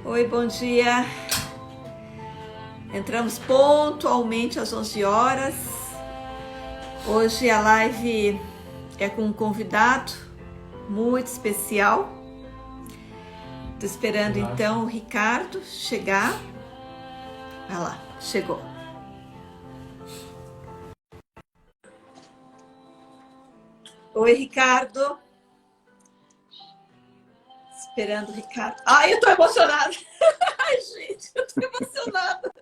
Oi, bom dia. Entramos pontualmente às 11 horas. Hoje a live é com um convidado muito especial. Estou esperando então o Ricardo chegar. Olha lá, chegou. Oi, Ricardo. Esperando o Ricardo. Ai, eu tô emocionada. Ai, gente, eu tô emocionada.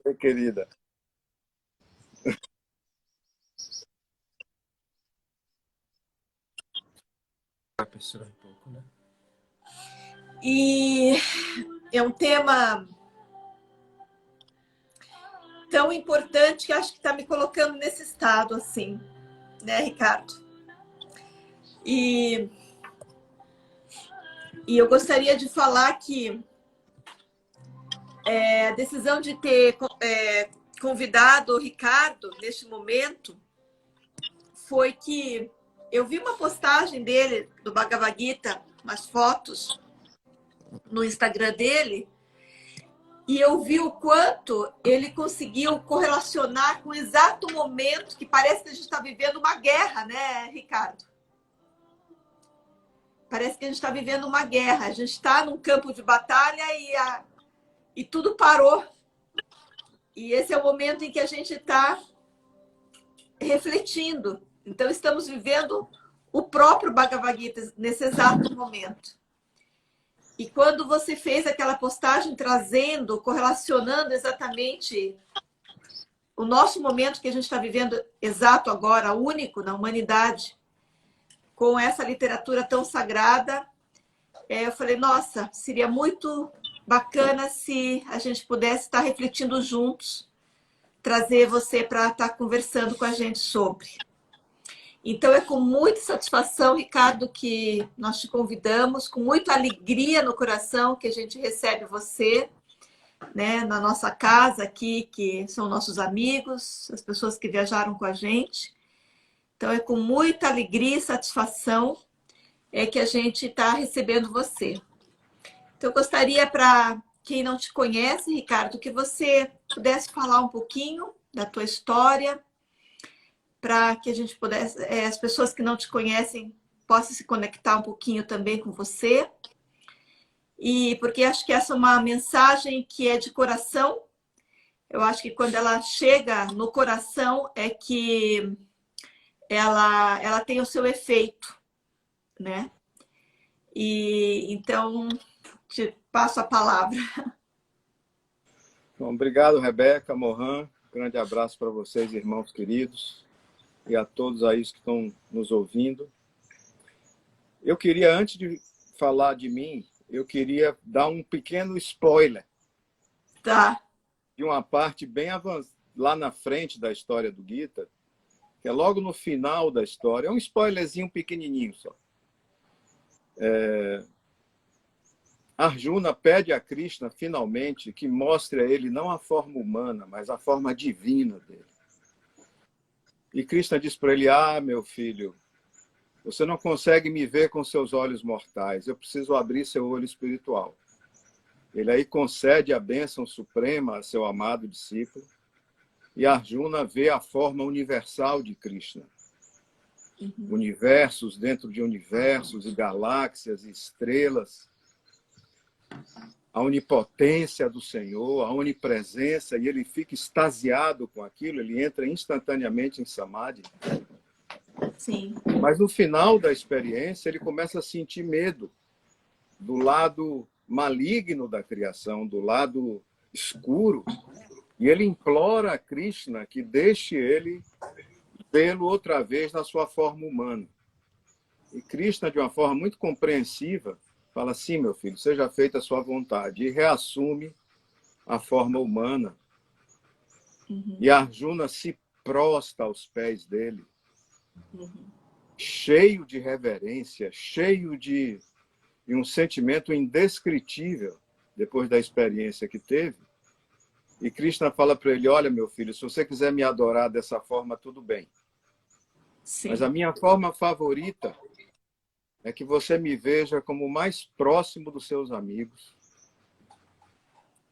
Oi, querida. Professora, um pouco, né? E é um tema tão importante que acho que está me colocando nesse estado assim, né, Ricardo? E eu gostaria de falar que a decisão de ter convidado o Ricardo neste momento foi que eu vi uma postagem dele, do Bhagavad Gita, umas fotos no Instagram dele, e eu vi o quanto ele conseguiu correlacionar com o exato momento que parece que a gente está vivendo uma guerra, né, Ricardo? Parece que a gente está vivendo uma guerra. A gente está num campo de batalha e tudo parou. E esse é o momento em que a gente está refletindo. Então, estamos vivendo o próprio Bhagavad Gita nesse exato momento. E quando você fez aquela postagem trazendo, correlacionando exatamente o nosso momento que a gente está vivendo exato agora, único na humanidade, com essa literatura tão sagrada, eu falei, nossa, seria muito bacana se a gente pudesse estar refletindo juntos, trazer você para estar conversando com a gente sobre. Então, é com muita satisfação, Ricardo, que nós te convidamos, com muita alegria no coração que a gente recebe você, né, na nossa casa aqui, que são nossos amigos, as pessoas que viajaram com a gente. Então, é com muita alegria e satisfação que a gente está recebendo você. Então, eu gostaria, para quem não te conhece, Ricardo, que você pudesse falar um pouquinho da tua história, para que a gente pudesse, as pessoas que não te conhecem possam se conectar um pouquinho também com você. E porque acho que essa é uma mensagem que é de coração. Eu acho que quando ela chega no coração é que ela tem o seu efeito, né? E então te passo a palavra. Bom, obrigado, Rebeca, Mohan. Grande abraço para vocês, irmãos queridos, e a todos aí que estão nos ouvindo. Eu queria, antes de falar de mim, eu queria dar um pequeno spoiler. Tá. De uma parte bem avançada, lá na frente da história do Gita, que é logo no final da história. É um spoilerzinho pequenininho só. Arjuna pede a Krishna, finalmente, que mostre a ele não a forma humana, mas a forma divina dele. E Krishna diz para ele, meu filho, você não consegue me ver com seus olhos mortais, eu preciso abrir seu olho espiritual. Ele aí concede a bênção suprema a seu amado discípulo, e Arjuna vê a forma universal de Krishna. Universos dentro de universos, e galáxias, e estrelas, a onipotência do Senhor, a onipresença, e ele fica extasiado com aquilo, ele entra instantaneamente em samadhi. Sim. Mas no final da experiência, ele começa a sentir medo do lado maligno da criação, do lado escuro, e ele implora a Krishna que deixe ele vê-lo outra vez na sua forma humana. E Krishna, de uma forma muito compreensiva, fala assim, meu filho, seja feita a sua vontade, e reassume a forma humana. E Arjuna se prostra aos pés dele, cheio de reverência, cheio de um sentimento indescritível, depois da experiência que teve. E Krishna fala para ele, olha, meu filho, se você quiser me adorar dessa forma, tudo bem. Sim. Mas a minha forma favorita é que você me veja como o mais próximo dos seus amigos,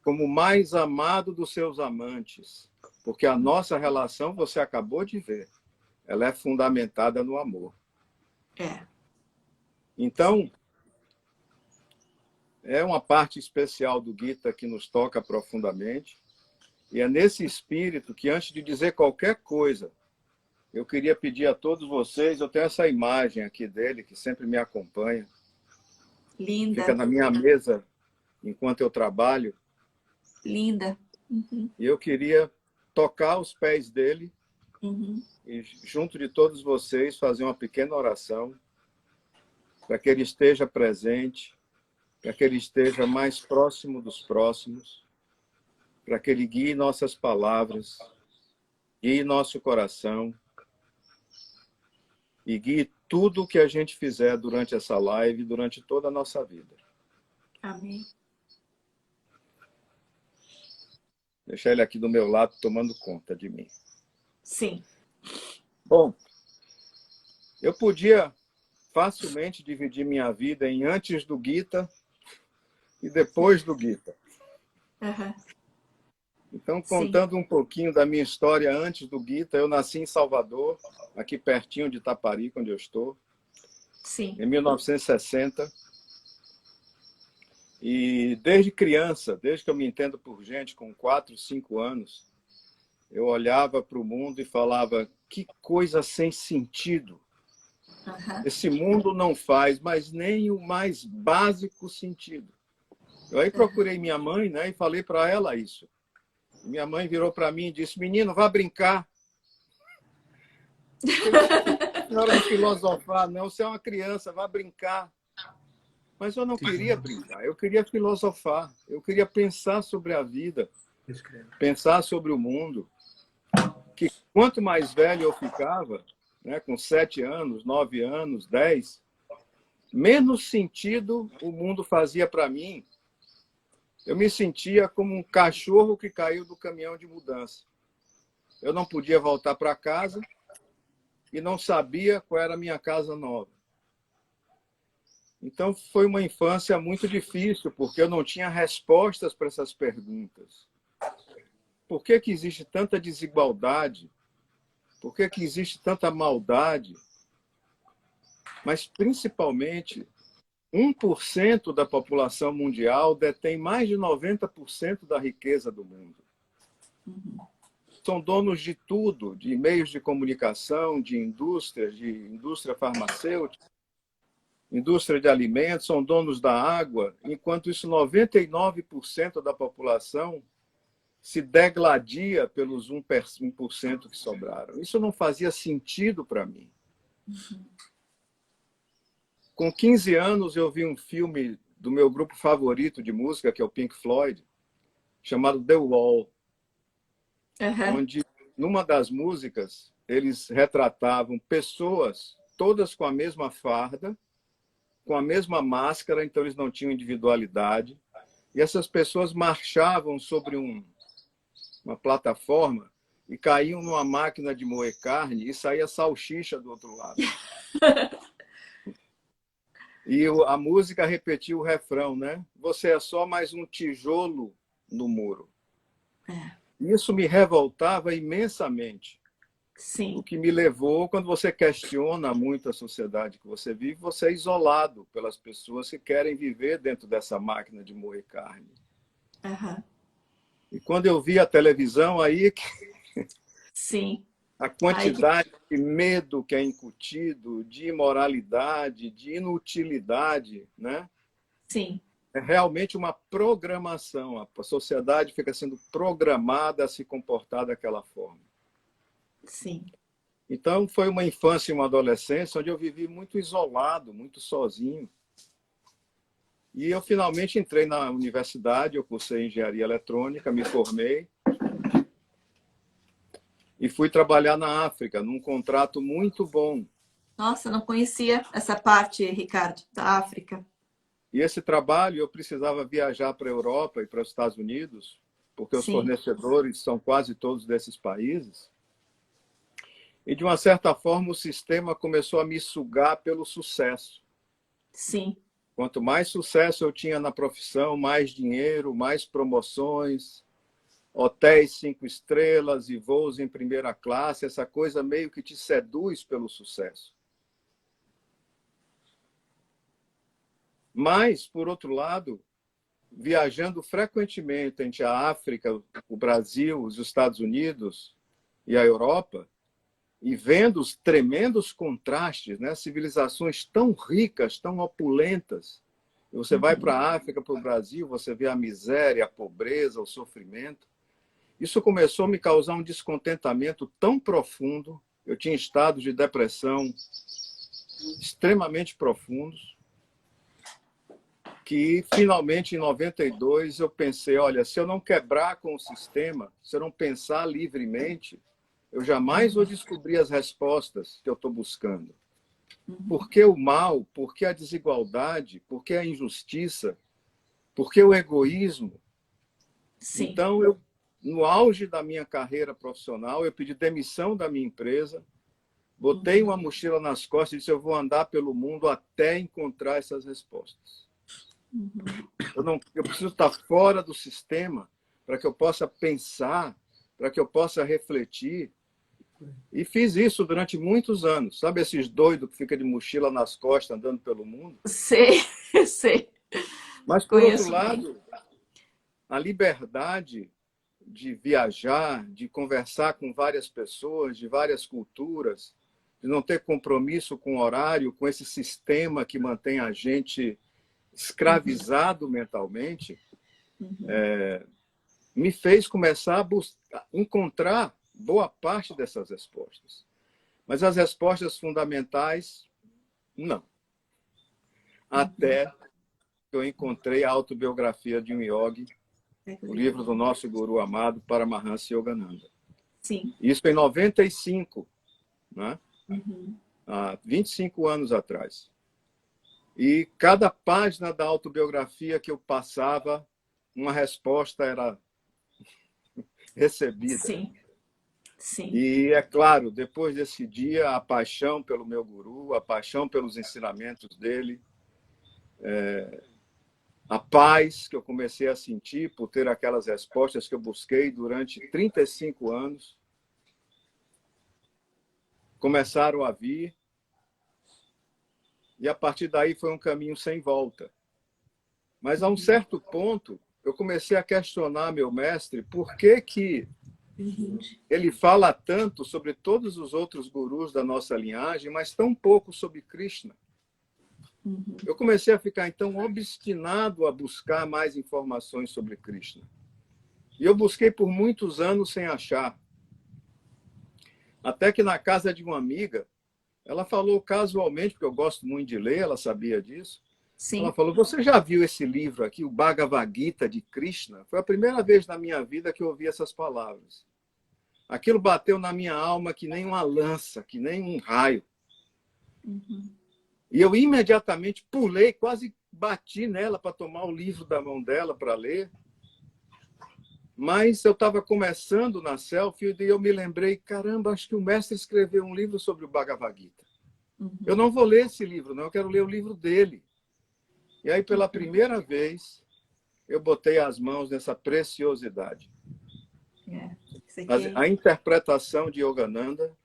como o mais amado dos seus amantes, porque a nossa relação, você acabou de ver, ela é fundamentada no amor. É. Então, é uma parte especial do Gita que nos toca profundamente, e é nesse espírito que, antes de dizer qualquer coisa, eu queria pedir a todos vocês, eu tenho essa imagem aqui dele, que sempre me acompanha, Linda. fica na minha mesa enquanto eu trabalho, Linda. Uhum. e eu queria tocar os pés dele e, junto de todos vocês, fazer uma pequena oração para que ele esteja presente, para que ele esteja mais próximo dos próximos, para que ele guie nossas palavras, guie nosso coração e guie tudo o que a gente fizer durante essa live, durante toda a nossa vida. Amém. Deixar ele aqui do meu lado, tomando conta de mim. Sim. Bom, eu podia facilmente dividir minha vida em antes do Gita e depois do Gita. Uhum. Então, Sim. contando um pouquinho da minha história antes do Gita, eu nasci em Salvador, aqui pertinho de Itaparica, onde eu estou, Sim. em 1960. E desde criança, desde que eu me entendo por gente, com 4, 5 anos, eu olhava para o mundo e falava, que coisa sem sentido. Uhum. Esse mundo não faz, mas nem o mais básico sentido. Eu aí procurei minha mãe, né, e falei para ela isso. Minha mãe virou para mim e disse, menino, vá brincar. Não era de filosofar, não, você é uma criança, vá brincar. Mas eu não queria brincar, eu queria filosofar, eu queria pensar sobre a vida, pensar sobre o mundo. Que quanto mais velho eu ficava, né, com 7 anos, 9 anos, 10, menos sentido o mundo fazia para mim. Eu me sentia como um cachorro que caiu do caminhão de mudança. Eu não podia voltar para casa e não sabia qual era a minha casa nova. Então, foi uma infância muito difícil, porque eu não tinha respostas para essas perguntas. Por que que existe tanta desigualdade? Por que que existe tanta maldade? Mas, principalmente, 1% da população mundial detém mais de 90% da riqueza do mundo. São donos de tudo, de meios de comunicação, de indústria farmacêutica, indústria de alimentos, são donos da água, enquanto isso 99% da população se degladia pelos 1% que sobraram. Isso não fazia sentido para mim. Com 15 anos, eu vi um filme do meu grupo favorito de música, que é o Pink Floyd, chamado The Wall, onde, numa das músicas, eles retratavam pessoas todas com a mesma farda, com a mesma máscara, então eles não tinham individualidade, e essas pessoas marchavam sobre uma plataforma e caíam numa máquina de moer carne e saía salsicha do outro lado. E a música repetia o refrão, né? Você é só mais um tijolo no muro. Isso me revoltava imensamente. Sim. O que me levou, quando você questiona muito a sociedade que você vive, você é isolado pelas pessoas que querem viver dentro dessa máquina de moer carne. E quando eu vi a televisão, aí Sim. a quantidade de medo que é incutido, de imoralidade, de inutilidade, né? Sim. É realmente uma programação. A sociedade fica sendo programada a se comportar daquela forma. Sim. Então, foi uma infância e uma adolescência onde eu vivi muito isolado, muito sozinho. E eu finalmente entrei na universidade, eu cursei engenharia eletrônica, me formei e fui trabalhar na África, num contrato muito bom. Nossa, não conhecia essa parte, Ricardo, da África. E esse trabalho, eu precisava viajar para a Europa e para os Estados Unidos porque os Sim. fornecedores são quase todos desses países. E, de uma certa forma, o sistema começou a me sugar pelo sucesso. Sim. Quanto mais sucesso eu tinha na profissão, mais dinheiro, mais promoções, hotéis 5 estrelas e voos em primeira classe, essa coisa meio que te seduz pelo sucesso. Mas, por outro lado, viajando frequentemente entre a África, o Brasil, os Estados Unidos e a Europa, e vendo os tremendos contrastes, né? Civilizações tão ricas, tão opulentas. Você vai para a África, para o Brasil, você vê a miséria, a pobreza, o sofrimento. Isso começou a me causar um descontentamento tão profundo. Eu tinha estados de depressão extremamente profundos, que finalmente, em 92, eu pensei, olha, se eu não quebrar com o sistema, se eu não pensar livremente, eu jamais vou descobrir as respostas que eu estou buscando. Por que o mal? Por que a desigualdade? Por que a injustiça? Por que o egoísmo? Sim. Então, eu, no auge da minha carreira profissional, eu pedi demissão da minha empresa, botei uma mochila nas costas e disse, eu vou andar pelo mundo até encontrar essas respostas. Eu preciso estar fora do sistema para que eu possa pensar, para que eu possa refletir. E fiz isso durante muitos anos. Sabe esses doidos que ficam de mochila nas costas andando pelo mundo? Sei, sei. Mas, por outro Conheço bem. lado, a liberdade de viajar, de conversar com várias pessoas, de várias culturas, de não ter compromisso com o horário, com esse sistema que mantém a gente escravizado mentalmente, me fez começar a encontrar boa parte dessas respostas. Mas as respostas fundamentais, não. Até que eu encontrei a autobiografia de um yogi, o livro do nosso guru amado, Paramahansa Yogananda. Sim. Isso em 95, né? Há 25 anos atrás. E cada página da autobiografia que eu passava, uma resposta era recebida. Sim. Sim. E, é claro, depois desse dia, a paixão pelo meu guru, a paixão pelos ensinamentos dele, a paz que eu comecei a sentir por ter aquelas respostas que eu busquei durante 35 anos, começaram a vir. E, a partir daí, foi um caminho sem volta. Mas, a um certo ponto, eu comecei a questionar meu mestre por que ele fala tanto sobre todos os outros gurus da nossa linhagem, mas tão pouco sobre Krishna. Eu comecei a ficar, então, obstinado a buscar mais informações sobre Krishna. E eu busquei por muitos anos sem achar. Até que na casa de uma amiga, ela falou casualmente, porque eu gosto muito de ler, ela sabia disso. Sim. Ela falou, você já viu esse livro aqui, o Bhagavad Gita de Krishna? Foi a primeira vez na minha vida que eu ouvi essas palavras. Aquilo bateu na minha alma que nem uma lança, que nem um raio. E eu imediatamente pulei, quase bati nela para tomar o livro da mão dela para ler. Mas eu estava começando na selfie e eu me lembrei, caramba, acho que o mestre escreveu um livro sobre o Bhagavad Gita. Eu não vou ler esse livro, não, eu quero ler o livro dele. E aí, pela primeira vez, eu botei as mãos nessa preciosidade. A interpretação de Yogananda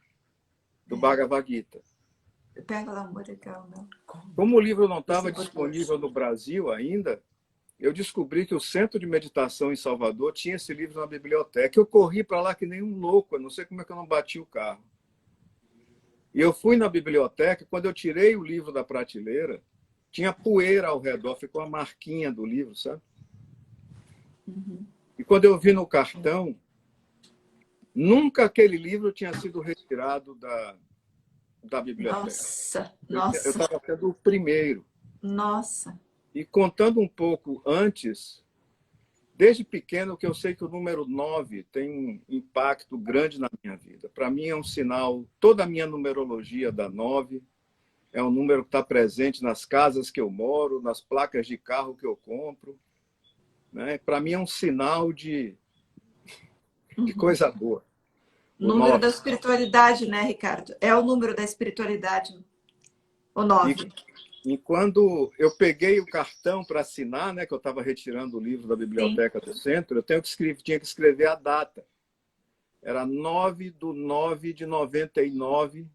do Bhagavad Gita. Pega lá, amor, legal, não. Como o livro não estava disponível no Brasil ainda, eu descobri que o Centro de Meditação em Salvador tinha esse livro na biblioteca. Eu corri para lá que nem um louco, eu não sei como é que eu não bati o carro. E eu fui na biblioteca, quando eu tirei o livro da prateleira, tinha poeira ao redor, ficou a marquinha do livro, sabe? E quando eu vi no cartão, nunca aquele livro tinha sido retirado da biblioteca. Nossa, Eu nossa. estava sendo o primeiro. Nossa. E contando um pouco antes, desde pequeno que eu sei que o número 9 tem um impacto grande na minha vida. Para mim é um sinal, toda a minha numerologia da 9 é um número que está presente nas casas que eu moro, nas placas de carro que eu compro. Né? Para mim é um sinal de Que coisa boa. O Número 9. da espiritualidade, né, Ricardo? É o número da espiritualidade, o 9. E quando eu peguei o cartão para assinar, né, que eu estava retirando o livro da Sim. biblioteca do centro, tinha que escrever a data. Era 9/9/99,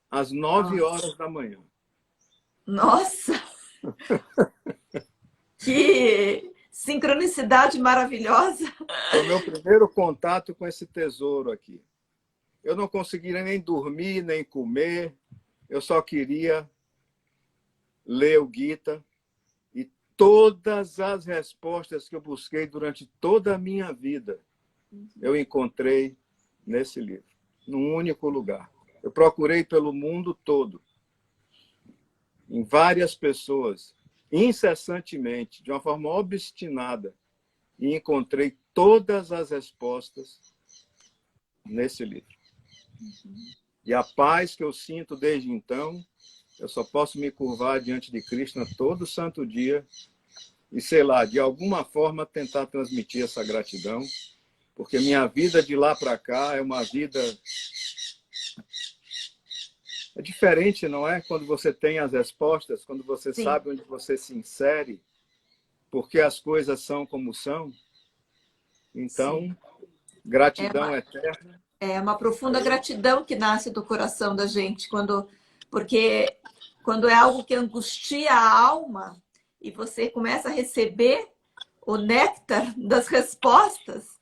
às 9 horas da manhã. Nossa, que sincronicidade maravilhosa. Foi o meu primeiro contato com esse tesouro aqui. Eu não conseguia nem dormir, nem comer. Eu só queria ler o Gita. E todas as respostas que eu busquei durante toda a minha vida, eu encontrei nesse livro, num único lugar. Eu procurei pelo mundo todo, em várias pessoas, incessantemente, de uma forma obstinada, e encontrei todas as respostas nesse livro. E a paz que eu sinto desde então, eu só posso me curvar diante de Krishna todo santo dia e, sei lá, de alguma forma tentar transmitir essa gratidão, porque minha vida de lá para cá é uma vida... É diferente, não é? Quando você tem as respostas, quando você Sim. sabe onde você se insere, porque as coisas são como são. Então, Sim. gratidão eterna. É uma profunda gratidão que nasce do coração da gente, porque quando é algo que angustia a alma e você começa a receber o néctar das respostas,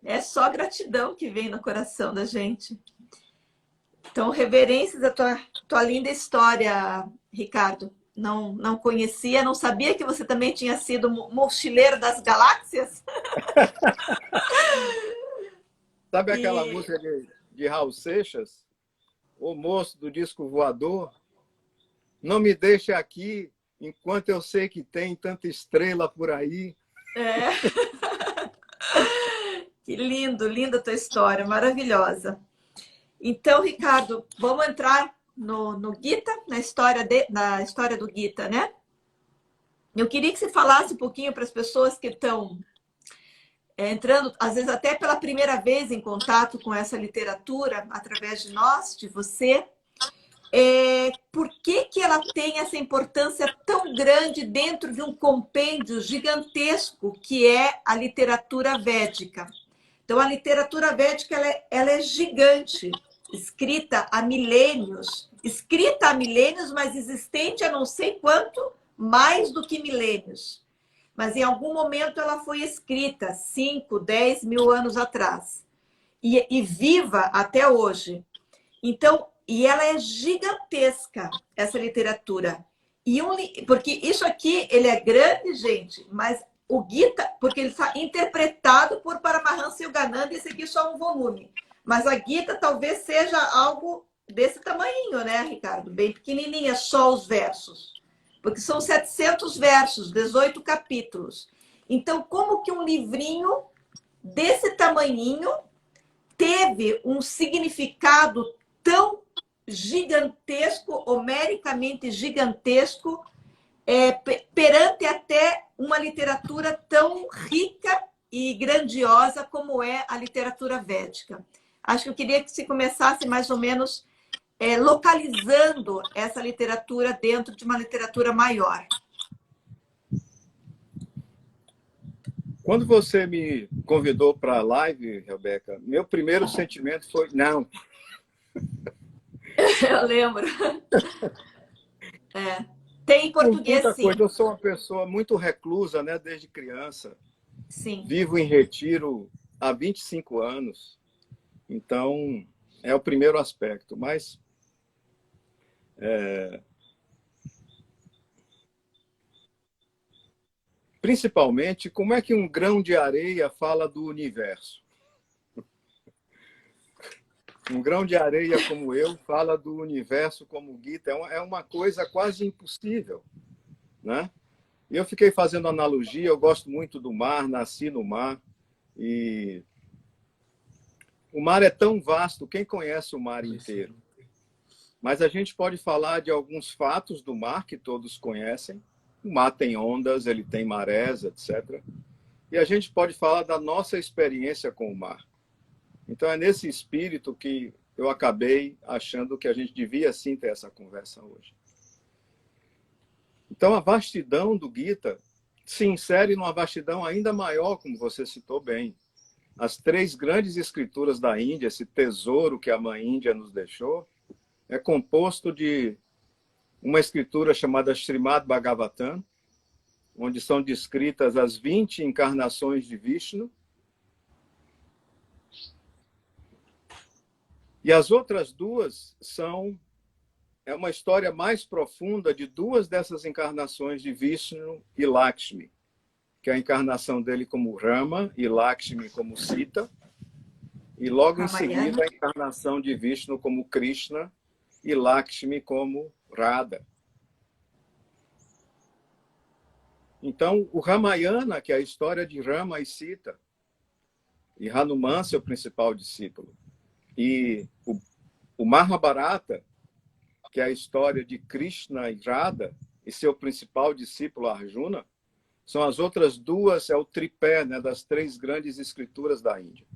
é só gratidão que vem no coração da gente. Então, reverências à tua linda história, Ricardo. Não conhecia, não sabia que você também tinha sido mochileiro das galáxias. Sabe aquela música de Raul Seixas? O moço do disco voador? Não me deixe aqui enquanto eu sei que tem tanta estrela por aí. É. Que lindo, linda a tua história, maravilhosa. Então, Ricardo, vamos entrar no Gita, na história do Gita, né? Eu queria que você falasse um pouquinho para as pessoas que estão entrando, às vezes até pela primeira vez em contato com essa literatura, através de nós, de você, por que ela tem essa importância tão grande dentro de um compêndio gigantesco que é a literatura védica. Então, a literatura védica ela é gigante, escrita há milênios, mas existente há não sei quanto mais do que milênios. Mas em algum momento ela foi escrita, 5, 10 mil anos atrás, e viva até hoje. Então, e ela é gigantesca, essa literatura. Porque isso aqui, ele é grande, gente, mas o Gita, porque ele está interpretado por Paramahansa Yogananda, esse aqui é só um volume. Mas a Gita talvez seja algo desse tamanhinho, né, Ricardo? Bem pequenininha, só os versos. Porque são 700 versos, 18 capítulos. Então, como que um livrinho desse tamanhinho teve um significado tão gigantesco, homericamente gigantesco, perante até uma literatura tão rica e grandiosa como é a literatura védica? Acho que eu queria que você começasse mais ou menos localizando essa literatura dentro de uma literatura maior. Quando você me convidou para a live, Rebeca, meu primeiro sentimento foi, não. Eu lembro. Tem em português, Muita sim. coisa. Eu sou uma pessoa muito reclusa, né, desde criança. Sim. Vivo em retiro há 25 anos. Então, é o primeiro aspecto. Mas principalmente, como é que um grão de areia fala do universo? Um grão de areia como eu fala do universo como Gita. É uma coisa quase impossível, né? E eu fiquei fazendo analogia. Eu gosto muito do mar, nasci no mar. E o mar é tão vasto, quem conhece o mar inteiro? Mas a gente pode falar de alguns fatos do mar que todos conhecem. O mar tem ondas, ele tem marés, etc. E a gente pode falar da nossa experiência com o mar. Então é nesse espírito que eu acabei achando que a gente devia sim ter essa conversa hoje. Então a vastidão do Gita se insere numa vastidão ainda maior, como você citou bem. As 3 grandes escrituras da Índia, esse tesouro que a Mãe Índia nos deixou, é composto de uma escritura chamada Srimad Bhagavatam, onde são descritas as 20 encarnações de Vishnu. E as outras 2 é uma história mais profunda de 2 dessas encarnações de Vishnu e Lakshmi, que é a encarnação dele como Rama e Lakshmi como Sita, e logo em seguida a encarnação de Vishnu como Krishna e Lakshmi como Radha. Então, o Ramayana, que é a história de Rama e Sita, e Hanuman, seu principal discípulo, e o Mahabharata, que é a história de Krishna e Radha, e seu principal discípulo Arjuna, são as outras 2, é o tripé, né, das 3 grandes escrituras da Índia.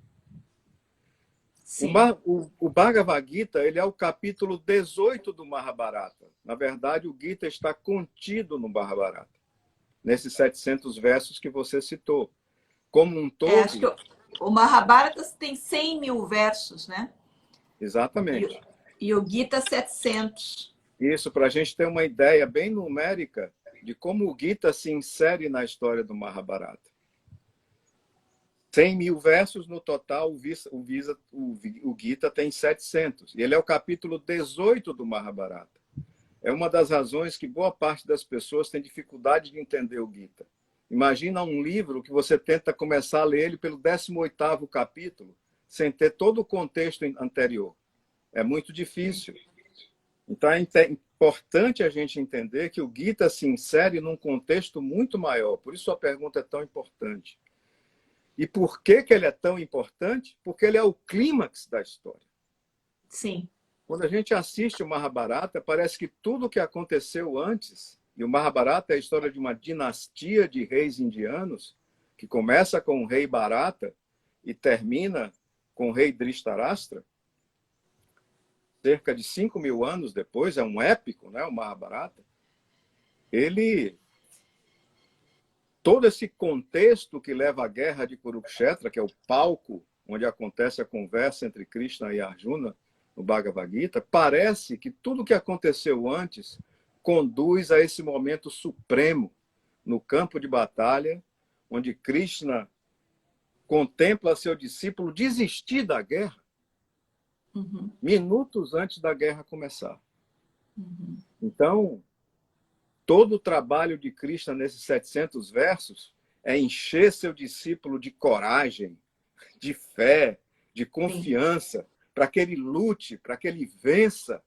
O Bhagavad Gita, ele é o capítulo 18 do Mahabharata. Na verdade, o Gita está contido no Mahabharata, nesses 700 versos que você citou. Como um todo... acho que o Mahabharata tem 100 mil versos, né? Exatamente. E o Gita 700. Isso, para a gente ter uma ideia bem numérica de como o Gita se insere na história do Mahabharata. 100 mil versos no total, o Gita tem 700. E ele é o capítulo 18 do Mahabharata. É uma das razões que boa parte das pessoas tem dificuldade de entender o Gita. Imagina um livro que você tenta começar a ler ele pelo 18º capítulo, sem ter todo o contexto anterior. É muito difícil. Então é importante a gente entender que o Gita se insere num contexto muito maior. Por isso a pergunta é tão importante. E por que ele é tão importante? Porque ele é o clímax da história. Sim. Quando a gente assiste o Mahabharata, parece que tudo o que aconteceu antes, e o Mahabharata é a história de uma dinastia de reis indianos, que começa com o rei Bharata e termina com o rei Dhritarashtra, cerca de 5 mil anos depois, é um épico, né, o Mahabharata. Todo esse contexto que leva à guerra de Kurukshetra, que é o palco onde acontece a conversa entre Krishna e Arjuna, no Bhagavad Gita, parece que tudo o que aconteceu antes conduz a esse momento supremo no campo de batalha, onde Krishna contempla seu discípulo desistir da guerra, minutos antes da guerra começar. Então, todo o trabalho de Krishna nesses 700 versos é encher seu discípulo de coragem, de fé, de confiança, para que ele lute, para que ele vença.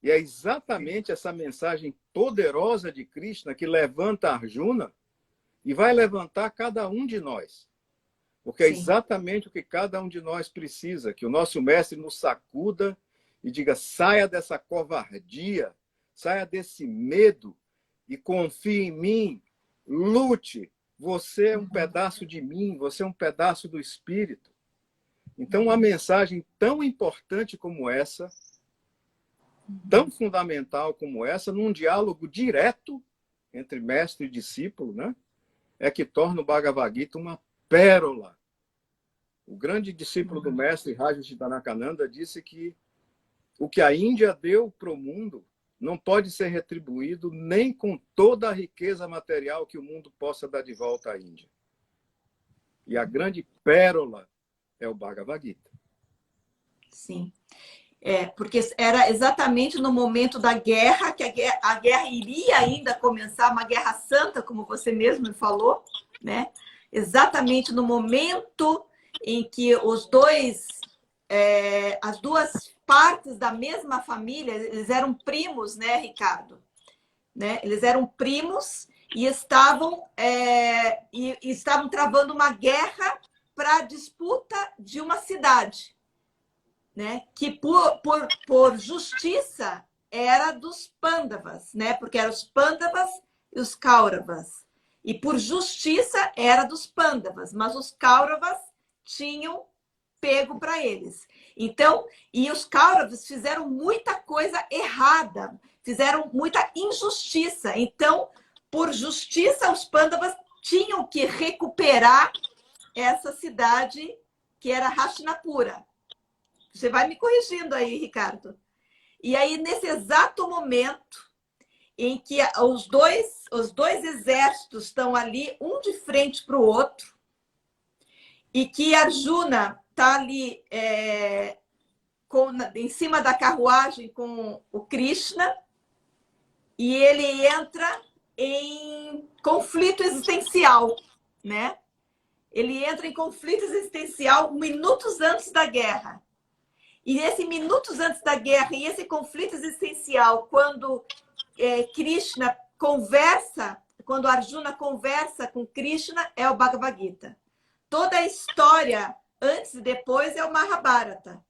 E é exatamente essa mensagem poderosa de Krishna que levanta Arjuna e vai levantar cada um de nós. Porque é exatamente o que cada um de nós precisa, que o nosso mestre nos sacuda e diga: saia dessa covardia, saia desse medo e confie em mim, lute. Você é um pedaço de mim, você é um pedaço do Espírito. Então, uma mensagem tão importante como essa, tão fundamental como essa, num diálogo direto entre mestre e discípulo, né, é que torna o Bhagavad Gita uma pérola. O grande discípulo do mestre, Rajarsi Tanakananda, disse que o que a Índia deu para o mundo não pode ser retribuído nem com toda a riqueza material que o mundo possa dar de volta à Índia. E a grande pérola é o Bhagavad Gita. Sim. Porque era exatamente no momento da guerra, que a guerra iria ainda começar, uma guerra santa, como você mesmo me falou, né? Exatamente no momento em que as duas partes da mesma família, eles eram primos, né, Ricardo? Né? Eles eram primos e estavam travando uma guerra para a disputa de uma cidade, né? Que por justiça era dos Pandavas, né? Porque eram os Pandavas e os Kauravas. E por justiça era dos Pandavas, mas os Kauravas tinham pego para eles. Então, e os Kauravas fizeram muita coisa errada, fizeram muita injustiça. Então, por justiça, os Pandavas tinham que recuperar essa cidade que era Hastinapura. Você vai me corrigindo aí, Ricardo. E aí, nesse exato momento em que os dois exércitos estão ali, um de frente para o outro, e que Arjuna está ali em cima da carruagem com o Krishna, e ele entra em conflito existencial, né? Ele entra em conflito existencial minutos antes da guerra. E esse minutos antes da guerra e esse conflito existencial, quando Krishna conversa, quando Arjuna conversa com Krishna, é o Bhagavad Gita. Toda a história antes e depois é o Mahabharata.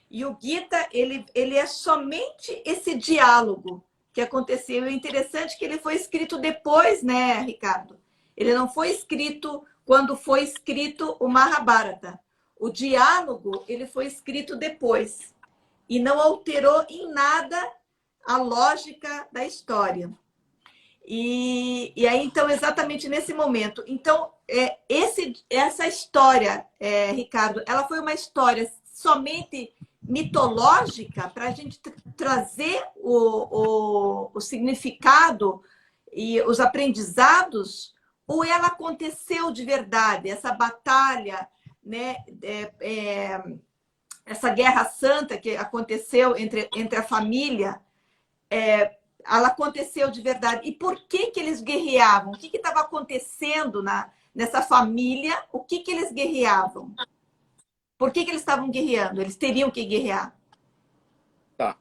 E o Gita, ele é somente esse diálogo que aconteceu. E o interessante é que ele foi escrito depois, né, Ricardo? Ele não foi escrito quando foi escrito o Mahabharata. O diálogo, ele foi escrito depois. E não alterou em nada a lógica da história. E aí, então, exatamente nesse momento. Então, essa história, Ricardo, ela foi uma história somente mitológica para a gente trazer o significado e os aprendizados, ou ela aconteceu de verdade, essa batalha, né, essa guerra santa que aconteceu entre a família, ela aconteceu de verdade. E por que eles guerreavam? O que estava acontecendo nessa família? O que eles guerreavam? Por que eles estavam guerreando? Eles teriam que guerrear. Tá.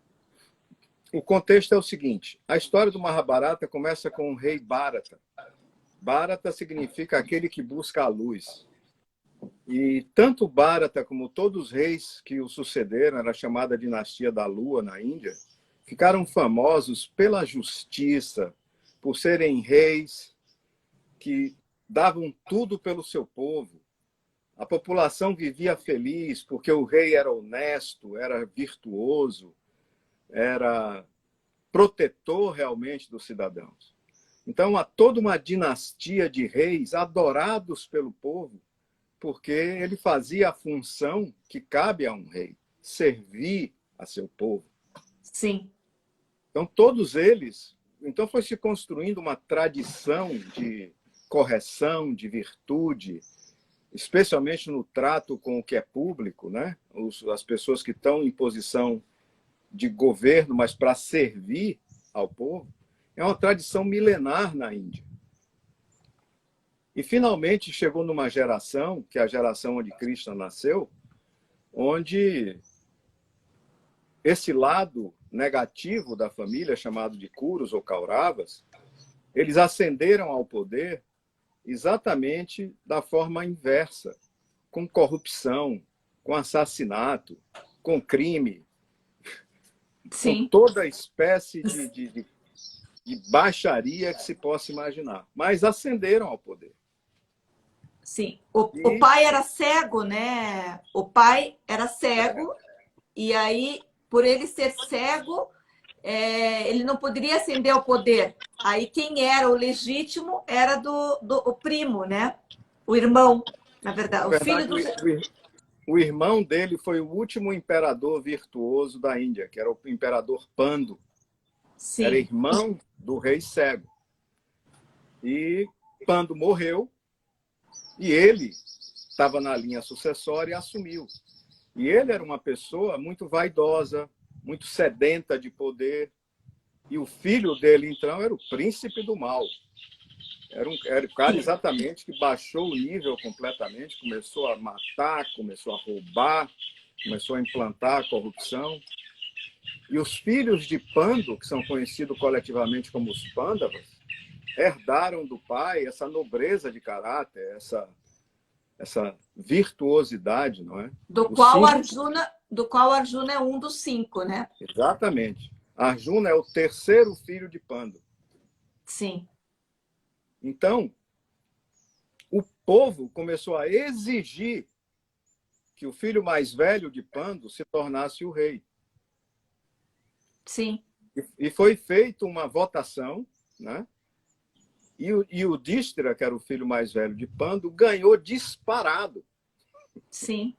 O contexto é o seguinte. A história do Mahabharata começa com o rei Bharata. Bharata significa aquele que busca a luz. E tanto Bharata como todos os reis que o sucederam, era chamada dinastia da Lua na Índia, ficaram famosos pela justiça, por serem reis que davam tudo pelo seu povo. A população vivia feliz porque o rei era honesto, era virtuoso, era protetor realmente dos cidadãos. Então, há toda uma dinastia de reis adorados pelo povo, porque ele fazia a função que cabe a um rei, servir a seu povo. Sim. Então, todos eles... Então, foi se construindo uma tradição de correção, de virtude, especialmente no trato com o que é público, né? As pessoas que estão em posição de governo, mas para servir ao povo. É uma tradição milenar na Índia. E, finalmente, chegou numa geração, que é a geração onde Krishna nasceu, onde esse lado negativo da família, chamado de Kurus ou Kauravas, eles ascenderam ao poder exatamente da forma inversa, com corrupção, com assassinato, com crime, Sim. com toda espécie de baixaria que se possa imaginar. Mas ascenderam ao poder. Sim. O pai era cego, né? O pai era cego, e aí, por ele ser cego, ele não poderia ascender ao poder. Aí quem era o legítimo era o primo, né? O irmão, na verdade. Na O filho verdade, o irmão dele foi o último imperador virtuoso da Índia, que era o imperador Pandu. Sim. Era irmão do rei cego. E Pandu morreu, e ele estava na linha sucessória e assumiu. E ele era uma pessoa muito vaidosa, muito sedenta de poder. E o filho dele, então, era o príncipe do mal. Era o cara exatamente que baixou o nível completamente, começou a matar, começou a roubar, começou a implantar a corrupção. E os filhos de Pandu, que são conhecidos coletivamente como os Pandavas, herdaram do pai essa nobreza de caráter, essa virtuosidade, não é? Do qual Arjuna é um dos 5, né? Exatamente. Arjuna é o terceiro filho de Pandu. Sim. Então, o povo começou a exigir que o filho mais velho de Pando se tornasse o rei. Sim. E foi feita uma votação, né? E o Yudhishthira, que era o filho mais velho de Pando, ganhou disparado. Sim.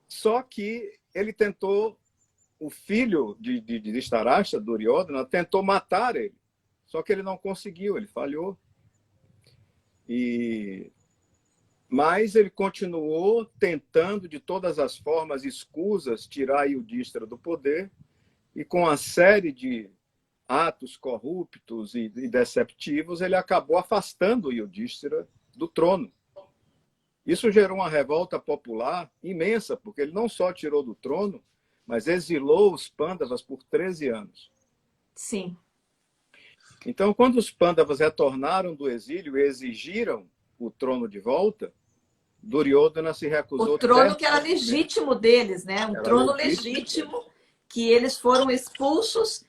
Só que ele tentou, o filho de Dhritarashtra, Duryodhana, tentou matar ele. Só que ele não conseguiu, ele falhou. Mas ele continuou tentando, de todas as formas escusas, tirar Yudhishthira do poder, e com uma série de atos corruptos e deceptivos, ele acabou afastando o Yudhishthira do trono. Isso gerou uma revolta popular imensa, porque ele não só tirou do trono, mas exilou os Pândavas por 13 anos. Sim. Então, quando os Pândavas retornaram do exílio e exigiram o trono de volta, Duryodhana se recusou. O trono que era legítimo deles, né? Um trono legítimo que eles foram expulsos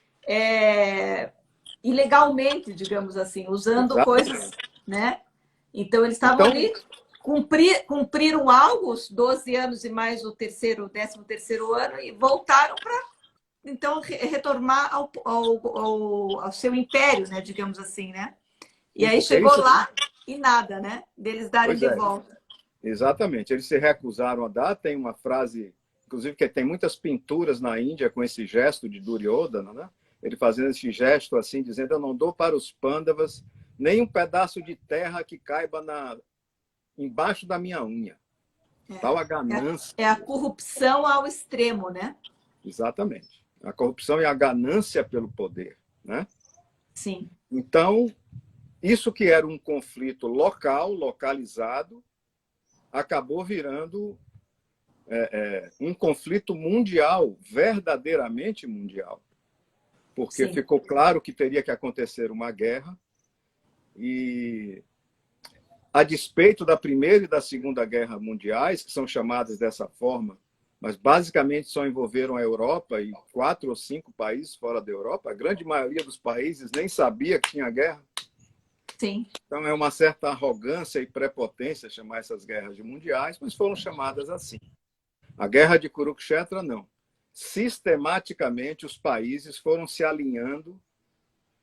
ilegalmente, digamos assim, usando coisas, né? Então, eles estavam ali, cumpriram algo, os 12 anos e mais o 13º ano, e voltaram para, então, retornar ao seu império, né? Digamos assim, né? E aí chegou lá e nada, né? Deles darem de volta. Exatamente. Eles se recusaram a dar. Tem uma frase, inclusive, que tem muitas pinturas na Índia com esse gesto de Duryodhana, né? Ele fazendo esse gesto assim, dizendo: eu não dou para os Pândavas nem um pedaço de terra que caiba embaixo da minha unha. Tal a ganância. É a corrupção ao extremo, né? Exatamente. A corrupção e a ganância pelo poder, né? Sim. Então, isso que era um conflito localizado, acabou virando um conflito mundial, verdadeiramente mundial. Porque Sim. ficou claro que teria que acontecer uma guerra, e a despeito da Primeira e da Segunda Guerra Mundiais, que são chamadas dessa forma, mas basicamente só envolveram a Europa e 4 ou 5 países fora da Europa, a grande maioria dos países nem sabia que tinha guerra. Sim. Então é uma certa arrogância e prepotência chamar essas guerras de mundiais, mas foram chamadas assim. A Guerra de Kurukshetra, não. Sistematicamente, os países foram se alinhando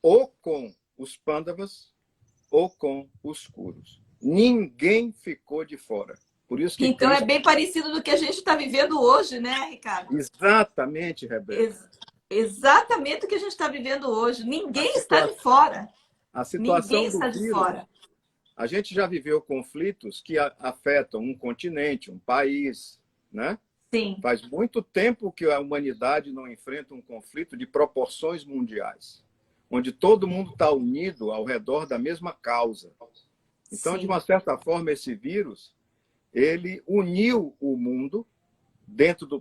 ou com os Pândavas ou com os Kurus. Ninguém ficou de fora. Por isso que então é bem parecido do que a gente está vivendo hoje, né, Ricardo? Exatamente, Rebeca. Exatamente o que a gente está vivendo hoje. Ninguém está de fora. A situação Ninguém está de fora. A gente já viveu conflitos que afetam um continente, um país, né? Sim. Faz muito tempo que a humanidade não enfrenta um conflito de proporções mundiais, onde todo mundo está unido ao redor da mesma causa. Então, Sim. de uma certa forma, esse vírus, ele uniu o mundo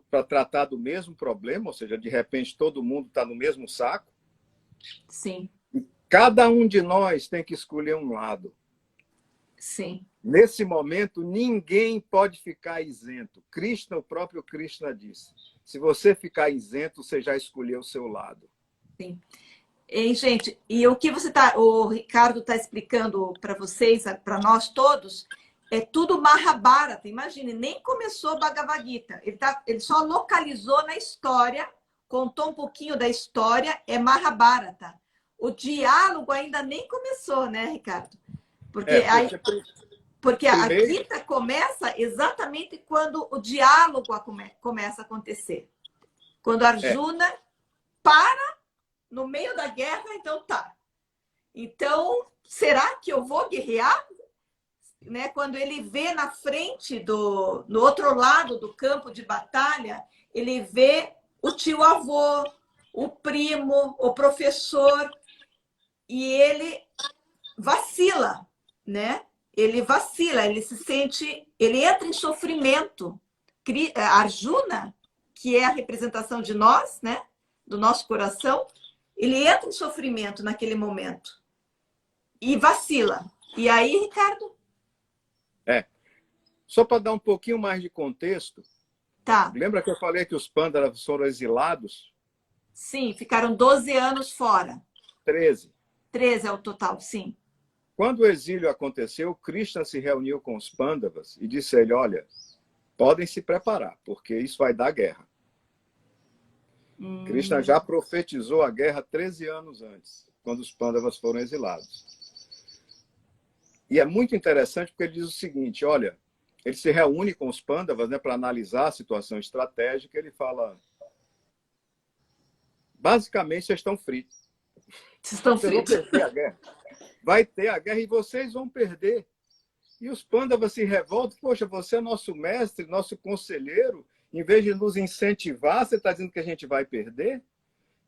para tratar do mesmo problema, ou seja, de repente todo mundo está no mesmo saco. Sim. E cada um de nós tem que escolher um lado. Sim. Nesse momento, ninguém pode ficar isento. Krishna, o próprio Krishna disse: se você ficar isento, você já escolheu o seu lado. Sim. E, gente, e o que o Ricardo está explicando para vocês, para nós todos, é tudo Mahabharata. Imagine, nem começou Bhagavad Gita. Ele só localizou na história, contou um pouquinho da história, é Mahabharata. O diálogo ainda nem começou, né, Ricardo? Porque a Gita começa exatamente quando o diálogo começa a acontecer. Quando Arjuna para no meio da guerra, então tá. Então, será que eu vou guerrear? Né? Quando ele vê na frente, no outro lado do campo de batalha, ele vê o tio-avô, o primo, o professor, e ele vacila, né? Ele vacila, ele se sente, ele entra em sofrimento. Arjuna, que é a representação de nós, né? Do nosso coração, ele entra em sofrimento naquele momento e vacila. E aí, Ricardo? Só para dar um pouquinho mais de contexto, tá. Lembra que eu falei que os Pândavas foram exilados? Sim, ficaram 12 anos fora. 13. 13 é o total, sim. Quando o exílio aconteceu, Krishna se reuniu com os Pândavas e disse a ele: olha, podem se preparar, porque isso vai dar guerra. Krishna já profetizou a guerra 13 anos antes, quando os Pandavas foram exilados. E é muito interessante porque ele diz o seguinte, olha, ele se reúne com os Pandavas, né, para analisar a situação estratégica. Ele fala, basicamente, vocês estão fritos. Vocês estão Vocês vão fritos. perder a guerra. Vai ter a guerra e vocês vão perder. E os Pandavas se revoltam. Poxa, você é nosso mestre, nosso conselheiro. Em vez de nos incentivar, você está dizendo que a gente vai perder?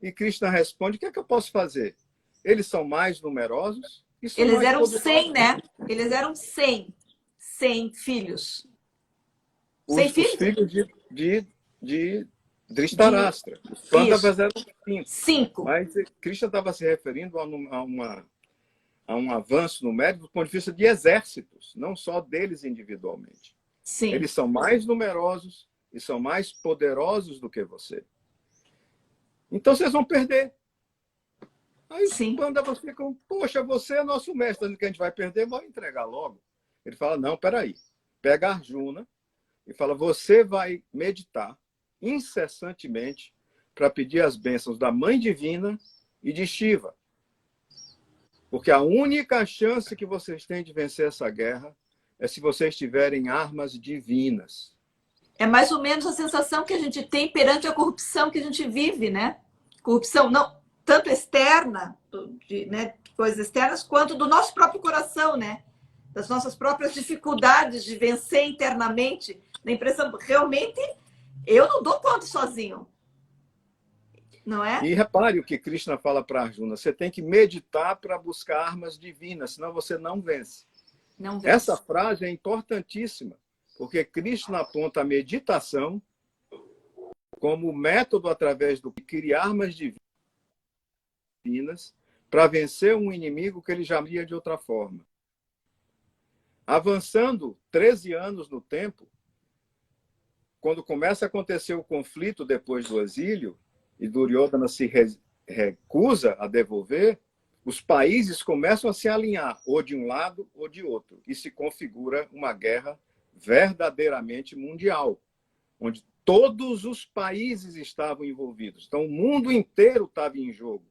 E Krishna responde, o que é que eu posso fazer? Eles são mais numerosos. E são Eles mais eram poderosos. 100, né? Eles eram 100. 100 filhos. 100 Os filhos? filhos de Dhritarashtra. Os Pandavas eram 5. 5. Mas Krishna estava se referindo a um avanço numérico do ponto de vista de exércitos, não só deles individualmente. Sim. Eles são mais numerosos e são mais poderosos do que você. Então vocês vão perder. Aí os Pandavas ficam, poxa, você é nosso mestre, dizendo que a gente vai perder, vai entregar logo. Ele fala, não, peraí. Pega Arjuna e fala, você vai meditar incessantemente para pedir as bênçãos da Mãe Divina e de Shiva. Porque a única chance que vocês têm de vencer essa guerra é se vocês tiverem armas divinas. É mais ou menos a sensação que a gente tem perante a corrupção que a gente vive, né? Corrupção não tanto externa, né, coisas externas, quanto do nosso próprio coração, né? Das nossas próprias dificuldades de vencer internamente. A impressão, realmente, eu não dou conta sozinho. Não é? E repare o que Krishna fala para Arjuna. Você tem que meditar para buscar armas divinas, senão você não vence. Não vence. Essa frase é importantíssima, porque Krishna aponta a meditação como método através do que cria armas divinas para vencer um inimigo que ele já via de outra forma. Avançando 13 anos no tempo, quando começa a acontecer o conflito depois do exílio, e Duryodhana se recusa a devolver, os países começam a se alinhar, ou de um lado ou de outro, e se configura uma guerra verdadeiramente mundial, onde todos os países estavam envolvidos. Então, o mundo inteiro estava em jogo.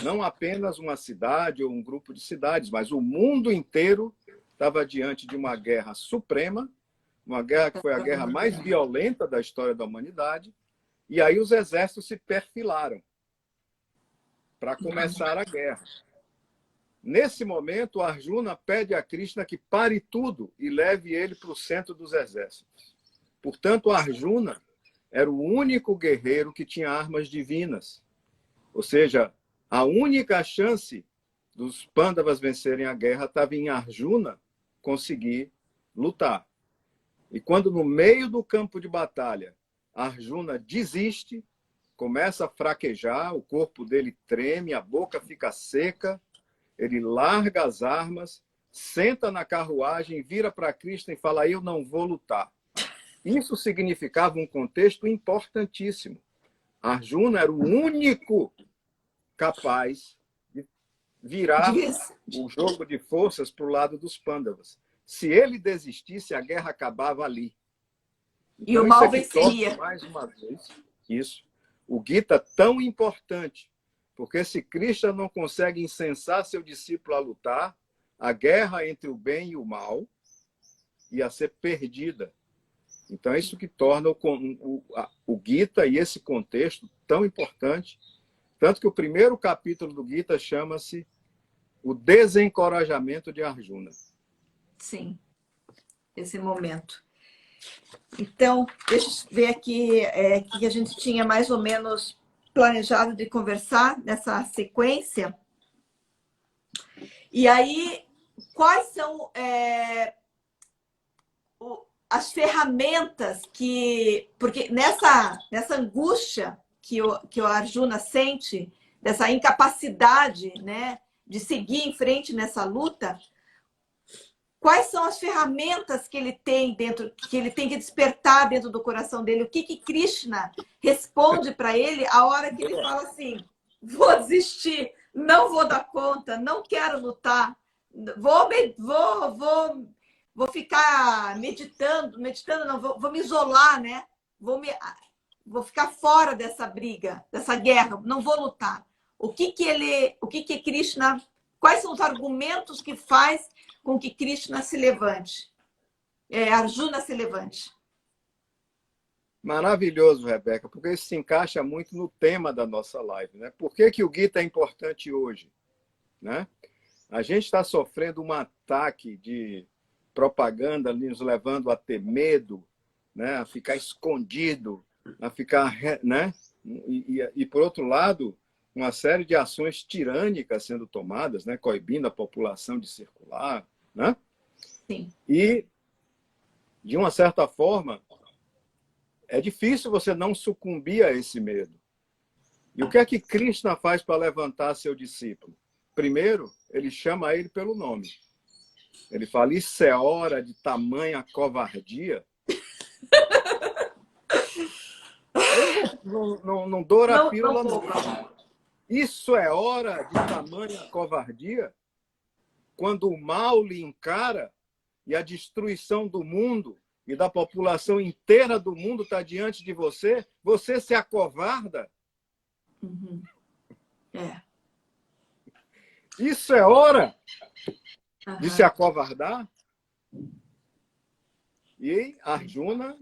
Não apenas uma cidade ou um grupo de cidades, mas o mundo inteiro estava diante de uma guerra suprema, uma guerra que foi a guerra mais violenta da história da humanidade, e aí os exércitos se perfilaram para começar a guerra. Nesse momento, Arjuna pede a Krishna que pare tudo e leve ele para o centro dos exércitos. Portanto, Arjuna era o único guerreiro que tinha armas divinas. Ou seja, a única chance dos Pandavas vencerem a guerra estava em Arjuna conseguir lutar. E quando no meio do campo de batalha, Arjuna desiste, começa a fraquejar, o corpo dele treme, a boca fica seca, ele larga as armas, senta na carruagem, vira para Krishna e fala, eu não vou lutar. Isso significava um contexto importantíssimo. Arjuna era o único capaz de virar o jogo de forças para o lado dos Pandavas. Se ele desistisse, a guerra acabava ali. Então, e o mal venceria. Mais uma vez, isso. O Gita tão importante, porque se Krishna não consegue incensar seu discípulo a lutar, a guerra entre o bem e o mal ia ser perdida. Então, é isso que torna o Gita e esse contexto tão importante. Tanto que o primeiro capítulo do Gita chama-se O Desencorajamento de Arjuna. Sim, esse momento. Então, deixa eu ver aqui que a gente tinha mais ou menos planejado de conversar nessa sequência. E aí, quais são as ferramentas que... Porque nessa angústia que o Arjuna sente, dessa incapacidade, né, de seguir em frente nessa luta, quais são as ferramentas que ele tem dentro, que ele tem que despertar dentro do coração dele? O que Krishna responde para ele a hora que ele fala assim, vou desistir, não vou dar conta, não quero lutar, vou vou ficar meditando não, vou me isolar, né? Vou ficar fora dessa briga, dessa guerra, não vou lutar. O que que Krishna, quais são os argumentos que faz com que Krishna se levante? Arjuna se levante. Maravilhoso, Rebeca, porque isso se encaixa muito no tema da nossa live, né? Por que o Gita é importante hoje, né? A gente está sofrendo um ataque de propaganda nos levando a ter medo, né? A ficar escondido, a ficar, né? E por outro lado, uma série de ações tirânicas sendo tomadas, né? Coibindo a população de circular, né? Sim. E, de uma certa forma, é difícil você não sucumbir a esse medo. E o que é que Krishna faz para levantar seu discípulo? Primeiro, ele chama ele pelo nome. Ele fala, isso é hora de tamanha covardia. Eu não dou a pílula, não. Isso é hora de tamanha covardia? Quando o mal lhe encara e a destruição do mundo e da população inteira do mundo está diante de você, você se acovarda? Uhum. Isso é hora de se acovardar? E Arjuna,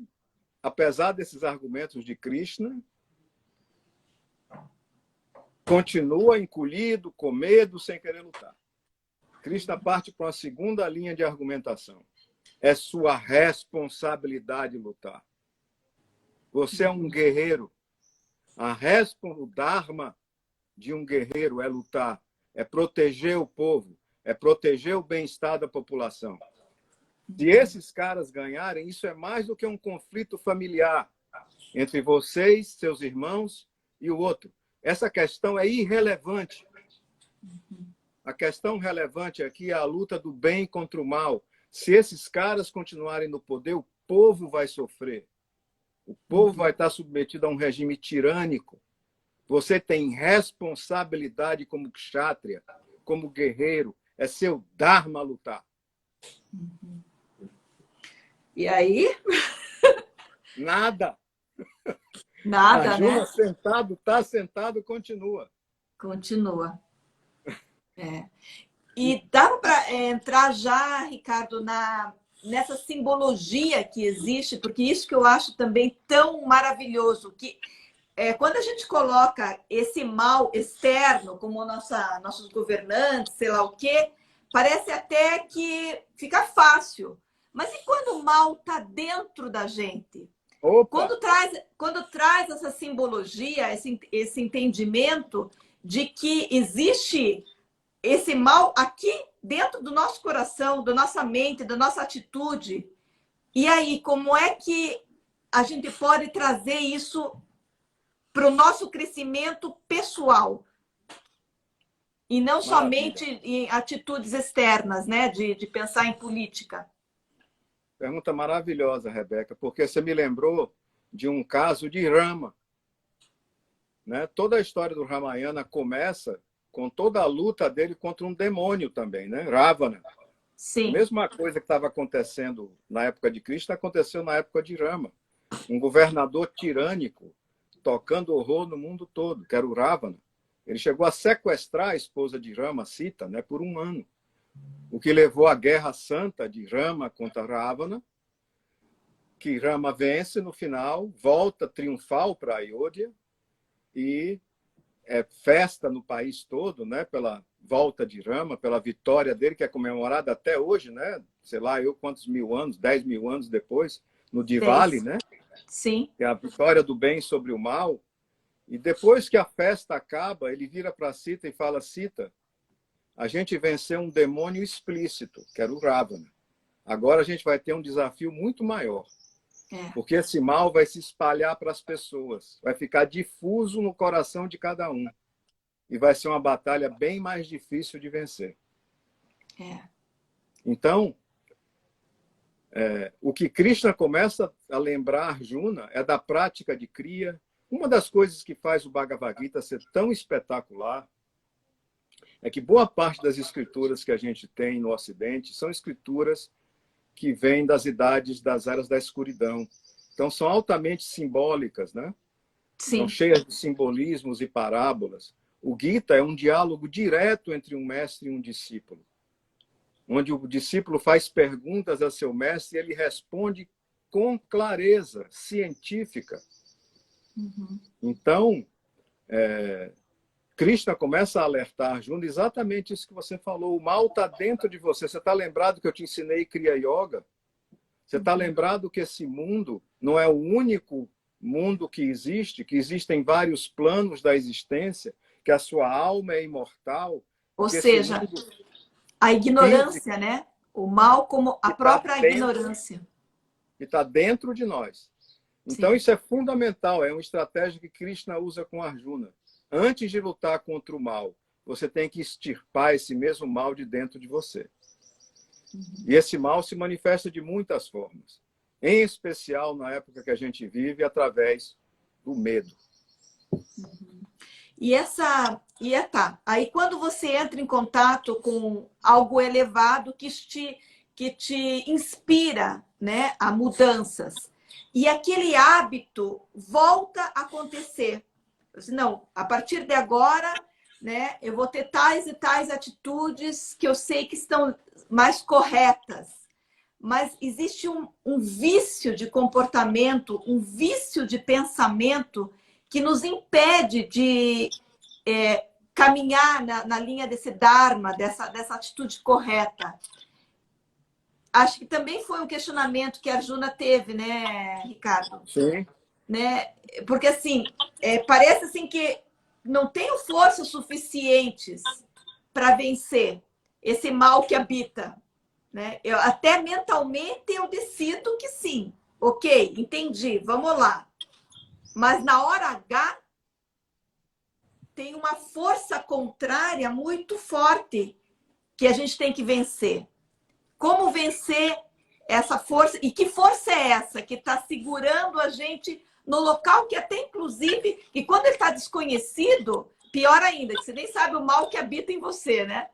apesar desses argumentos de Krishna, continua encolhido, com medo, sem querer lutar. Krishna parte para uma segunda linha de argumentação. É sua responsabilidade lutar. Você é um guerreiro. O dharma de um guerreiro é lutar, é proteger o povo, é proteger o bem-estar da população. Se esses caras ganharem, isso é mais do que um conflito familiar entre vocês, seus irmãos e o outro. Essa questão é irrelevante. A questão relevante aqui é a luta do bem contra o mal. Se esses caras continuarem no poder, o povo vai sofrer. O povo vai estar submetido a um regime tirânico. Você tem responsabilidade como kshatriya, como guerreiro. É seu dharma lutar. E aí? Nada. Nada, Arjuna, né? está sentado, continua. Continua. E dá para entrar já, Ricardo, nessa simbologia que existe, porque isso que eu acho também tão maravilhoso, que quando a gente coloca esse mal externo, como nossos governantes, sei lá o quê, parece até que fica fácil. Mas e quando o mal está dentro da gente? Opa. Quando traz essa simbologia, esse entendimento de que existe esse mal aqui dentro do nosso coração, da nossa mente, da nossa atitude. E aí, como é que a gente pode trazer isso para o nosso crescimento pessoal? E não somente em atitudes externas, né? De pensar em política. Pergunta maravilhosa, Rebeca, porque você me lembrou de um caso de Rama. Né? Toda a história do Ramayana começa com toda a luta dele contra um demônio também, né? Ravana. Sim. A mesma coisa que estava acontecendo na época de Krishna aconteceu na época de Rama. Um governador tirânico tocando horror no mundo todo, que era o Ravana. Ele chegou a sequestrar a esposa de Rama, Sita, né, por 1 ano. O que levou à guerra santa de Rama contra Ravana, que Rama vence no final, volta triunfal para Ayodhya e festa no país todo, né, pela volta de Rama, pela vitória dele, que é comemorada até hoje, né, sei lá, quantos mil anos, 10 mil anos depois, no Diwali, né? Sim. Que é a vitória do bem sobre o mal. E depois que a festa acaba, ele vira para Sita e fala, Sita, a gente venceu um demônio explícito, que era o Ravana. Agora a gente vai ter um desafio muito maior. Porque esse mal vai se espalhar para as pessoas, vai ficar difuso no coração de cada um. E vai ser uma batalha bem mais difícil de vencer. Então, o que Krishna começa a lembrar Arjuna é da prática de Kriya. Uma das coisas que faz o Bhagavad Gita ser tão espetacular é que boa parte das escrituras que a gente tem no Ocidente são escrituras que vêm das idades das eras da escuridão. Então, são altamente simbólicas, né? São Sim. cheias de simbolismos e parábolas. O Gita é um diálogo direto entre um mestre e um discípulo, onde o discípulo faz perguntas a seu mestre e ele responde com clareza científica. Uhum. Então, Krishna começa a alertar Arjuna exatamente isso que você falou. O mal está dentro de você. Você está lembrado que eu te ensinei Kriya Yoga? Você está lembrado que esse mundo não é o único mundo que existe, que existem vários planos da existência, que a sua alma é imortal? Ou Que seja, esse mundo a ignorância, físico né? O mal como a que está própria dentro, ignorância. que tá dentro de nós. Então, Sim. isso é fundamental. É uma estratégia que Krishna usa com Arjuna. Antes de lutar contra o mal, você tem que extirpar esse mesmo mal de dentro de você. E esse mal se manifesta de muitas formas. Em especial na época que a gente vive, através do medo. Tá. Aí quando você entra em contato com algo elevado que te inspira, né, a mudanças, e aquele hábito volta a acontecer. Não, a partir de agora, né, eu vou ter tais e tais atitudes que eu sei que estão mais corretas. Mas existe um vício de comportamento, um vício de pensamento que nos impede de caminhar na linha desse Dharma, dessa atitude correta. Acho que também foi um questionamento que a Arjuna teve, né, Ricardo? Sim. Né? Porque, assim, parece assim que não tenho forças suficientes para vencer esse mal que habita. Né? Até mentalmente eu decido que sim. Ok, entendi, vamos lá. Mas na hora H tem uma força contrária muito forte que a gente tem que vencer. Como vencer essa força? E que força é essa que está segurando a gente no local que até inclusive, e quando ele está desconhecido, pior ainda, que você nem sabe o mal que habita em você, né?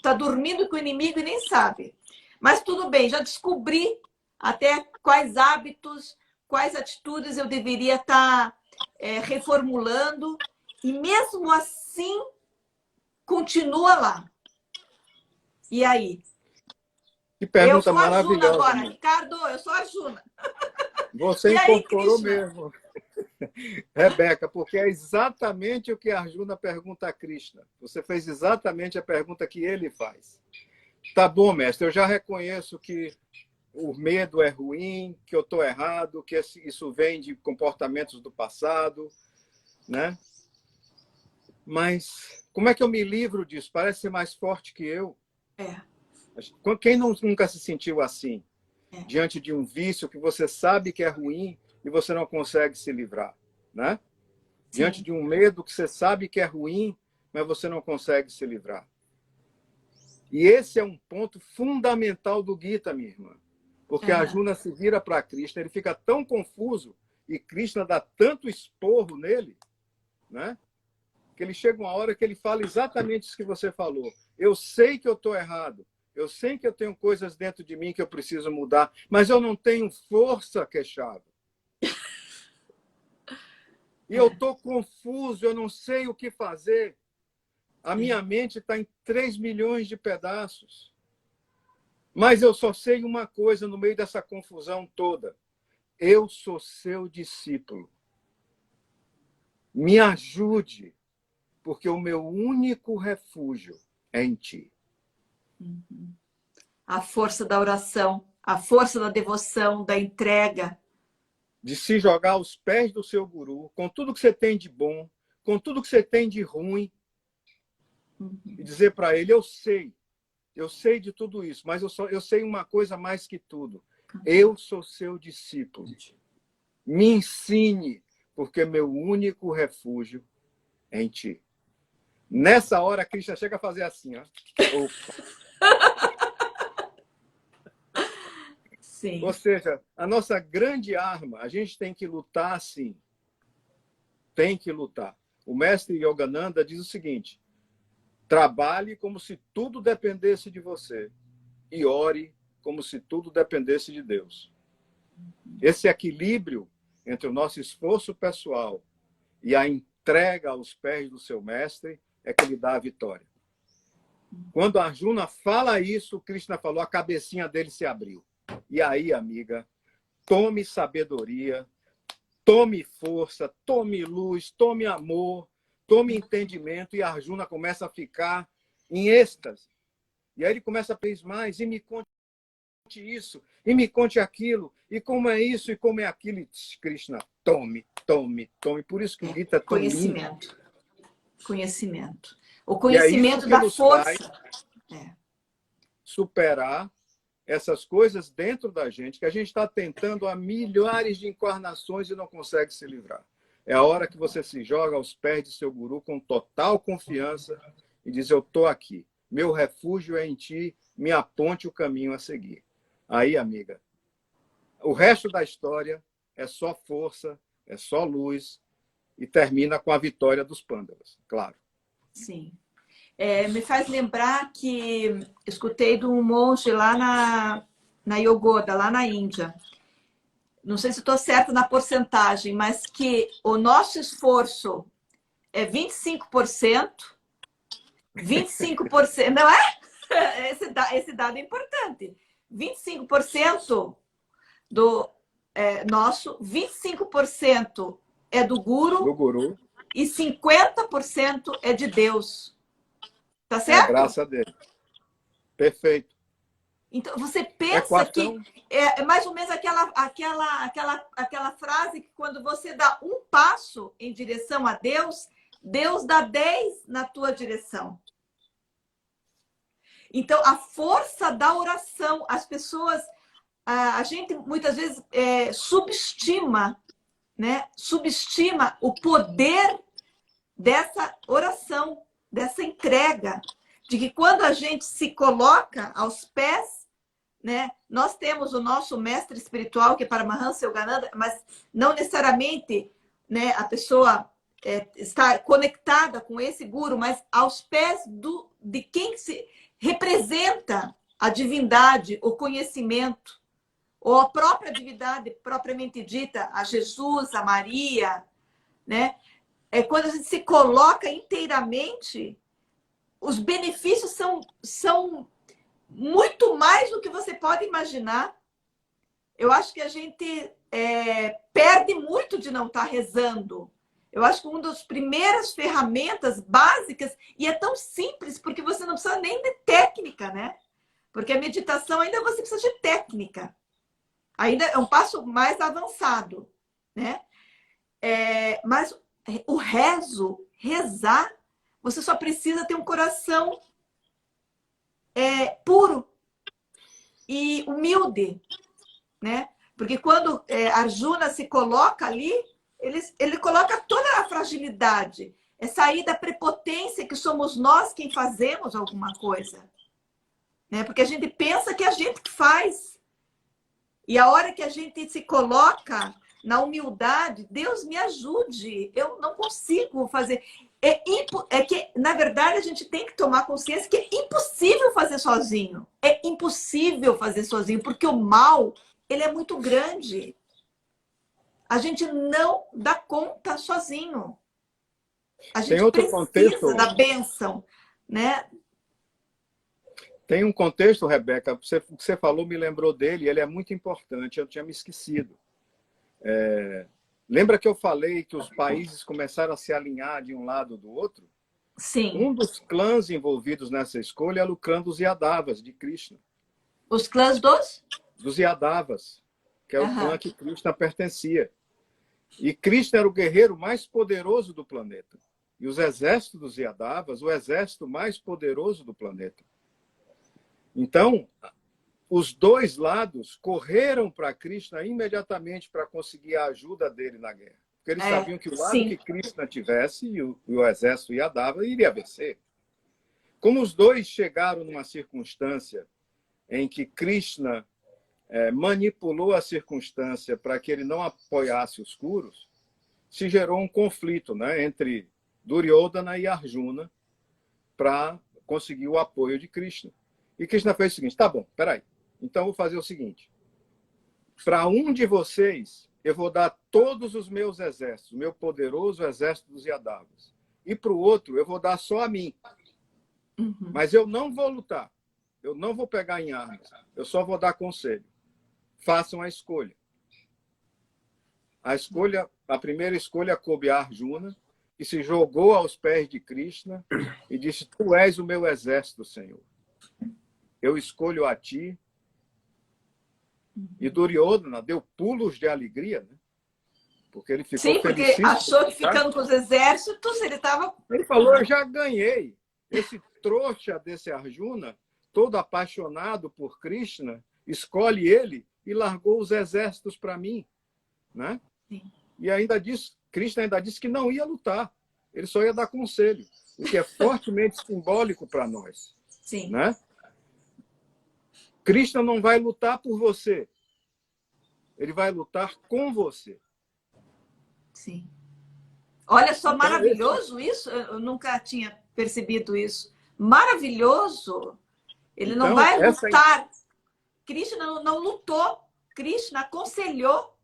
Tá dormindo com o inimigo e nem sabe. Mas tudo bem, já descobri até quais hábitos, quais atitudes eu deveria estar reformulando, e mesmo assim continua lá. E aí? Que Eu pergunta sou a Juna maravilhosa, agora, mãe. Ricardo, eu sou a Juna. Você E aí, incorporou Krishna? mesmo, Rebeca, porque é exatamente o que Arjuna pergunta a Krishna. Você fez exatamente a pergunta que ele faz. Tá bom, mestre, eu já reconheço que o medo é ruim, que eu estou errado, que isso vem de comportamentos do passado, né? Mas como é que eu me livro disso? Parece ser mais forte que eu. É. Quem nunca se sentiu assim? Diante de um vício que você sabe que é ruim e você não consegue se livrar, né? Sim. Diante de um medo que você sabe que é ruim, mas você não consegue se livrar. E esse é um ponto fundamental do Gita, minha irmã. Porque a Arjuna se vira para Krishna, ele fica tão confuso e Krishna dá tanto esporro nele, né? Que ele chega uma hora que ele fala exatamente isso que você falou. Eu sei que eu estou errado. Eu sei que eu tenho coisas dentro de mim que eu preciso mudar, mas eu não tenho força, queixado. E eu estou confuso, eu não sei o que fazer. A minha mente está em 3 milhões de pedaços. Mas eu só sei uma coisa no meio dessa confusão toda. Eu sou seu discípulo. Me ajude, porque o meu único refúgio é em ti. A força da oração, a força da devoção, da entrega. De se jogar aos pés do seu guru, com tudo que você tem de bom, com tudo que você tem de ruim, e dizer para ele, eu sei de tudo isso, mas eu sei uma coisa mais que tudo. Eu sou seu discípulo. Me ensine, porque meu único refúgio é em ti. Nessa hora, a Krishna chega a fazer assim, ó. Sim. Ou seja, a nossa grande arma, a gente tem que lutar sim. Tem que lutar. O mestre Yogananda diz o seguinte: trabalhe como se tudo dependesse de você e ore como se tudo dependesse de Deus. Esse equilíbrio entre o nosso esforço pessoal e a entrega aos pés do seu mestre é que lhe dá a vitória. Quando a Arjuna fala isso, Krishna falou, a cabecinha dele se abriu. E aí, amiga, tome sabedoria, tome força, tome luz, tome amor, tome entendimento, e Arjuna começa a ficar em êxtase. E aí ele começa a pedir mais, e me conte isso, e me conte aquilo, e como é isso, e como é aquilo. E Krishna, tome, tome, tome. Por isso que o Gita é tão lindo. Conhecimento. Conhecimento. O E é isso conhecimento que da nos força. faz superar essas coisas dentro da gente, que a gente está tentando há milhares de encarnações e não consegue se livrar. É a hora que você se joga aos pés de seu guru com total confiança e diz, eu estou aqui, meu refúgio é em ti, me aponte o caminho a seguir. Aí, amiga, o resto da história é só força, é só luz, e termina com a vitória dos Pândavas, claro. Sim. Me faz lembrar que escutei de um monge lá na Yogoda, lá na Índia. Não sei se estou certa na porcentagem, mas que o nosso esforço é 25%. 25%, não é? Esse dado é importante. 25% do nosso, 25% é do guru, e 50% é de Deus. Tá certo? É a graça dele. Perfeito. Então, você pensa que é mais ou menos aquela frase que quando você dá um passo em direção a Deus, Deus dá 10 na tua direção. Então, a força da oração, as pessoas, a gente muitas vezes subestima, né? Subestima o poder dessa oração, dessa entrega, de que quando a gente se coloca aos pés, né? Nós temos o nosso mestre espiritual, que é Paramahansa Yogananda, mas não necessariamente, né, a pessoa está conectada com esse guru, mas aos pés de quem se representa a divindade, o conhecimento, ou a própria divindade propriamente dita, a Jesus, a Maria, né? Quando a gente se coloca inteiramente, os benefícios são muito mais do que você pode imaginar. Eu acho que a gente perde muito de não estar rezando. Eu acho que uma das primeiras ferramentas básicas, e é tão simples, porque você não precisa nem de técnica, né? Porque a meditação ainda você precisa de técnica. Ainda é um passo mais avançado, né? Mas o rezar, você só precisa ter um coração puro e humilde, né? Porque quando Arjuna se coloca ali, ele coloca toda a fragilidade, é sair da prepotência que somos nós quem fazemos alguma coisa, né? Porque a gente pensa que é a gente que faz. E a hora que a gente se coloca na humildade, Deus me ajude, eu não consigo fazer. É que, na verdade, a gente tem que tomar consciência que é impossível fazer sozinho. É impossível fazer sozinho, porque o mal, ele é muito grande. A gente não dá conta sozinho. A gente precisa da bênção, né? Tem um contexto, Rebeca, você falou, me lembrou dele, ele é muito importante, eu tinha me esquecido. Lembra que eu falei que os países começaram a se alinhar de um lado do outro? Sim. Um dos clãs envolvidos nessa escolha era o clã dos Yadavas, de Krishna. Os clãs dos? Dos Yadavas, que é o clã que Krishna pertencia. E Krishna era o guerreiro mais poderoso do planeta. E os exércitos dos Yadavas, o exército mais poderoso do planeta. Então, os dois lados correram para Krishna imediatamente para conseguir a ajuda dele na guerra. Porque eles sabiam que o lado que Krishna tivesse e o exército Yadava iria vencer. Como os dois chegaram numa circunstância em que Krishna manipulou a circunstância para que ele não apoiasse os Kurus, se gerou um conflito, né, entre Duryodhana e Arjuna para conseguir o apoio de Krishna. E Krishna fez o seguinte, tá bom, peraí, Então, eu vou fazer o seguinte. Para um de vocês, eu vou dar todos os meus exércitos, o meu poderoso exército dos Yadavas. E para o outro, eu vou dar só a mim. Mas eu não vou lutar. Eu não vou pegar em armas. Eu só vou dar conselho. Façam a escolha. A primeira escolha coube a Arjuna, que se jogou aos pés de Krishna e disse: Tu és o meu exército, Senhor. Eu escolho a ti. E Duryodhana deu pulos de alegria, né? Porque ele ficou Sim, porque felicíssimo, achou que ficando com os exércitos, ele estava... Ele falou: eu já ganhei. Esse trouxa desse Arjuna, todo apaixonado por Krishna, escolhe ele e largou os exércitos para mim, né? Sim. E Krishna ainda disse que não ia lutar. Ele só ia dar conselho, o que é fortemente simbólico para nós. Sim. Né? Krishna não vai lutar por você. Ele vai lutar com você. Sim. Olha só, Então, maravilhoso isso. Eu nunca tinha percebido isso. Maravilhoso. Ele não vai lutar. Krishna não lutou. Krishna aconselhou.